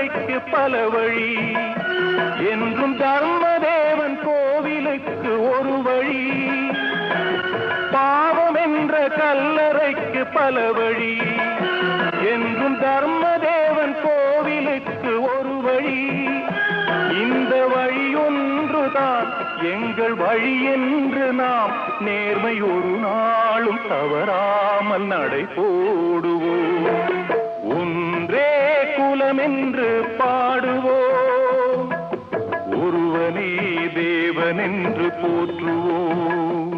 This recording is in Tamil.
கல்லறைக்கு பல வழி, என்றும் தர்மதேவன் கோவிலுக்கு ஒரு வழி. பாவம் என்ற கல்லறைக்கு பல வழி, என்றும் தர்மதேவன் கோவிலுக்கு ஒரு வழி. இந்த வழியொன்றுதான் எங்கள் வழி என்று நாம் நேர்மை ஒரு நாளும் தவறாமல் நடை போடுவோம். ஒன்றே குலம் என்று பாடுவோம், ஒருவனே தேவன் என்று போற்றுவோம்.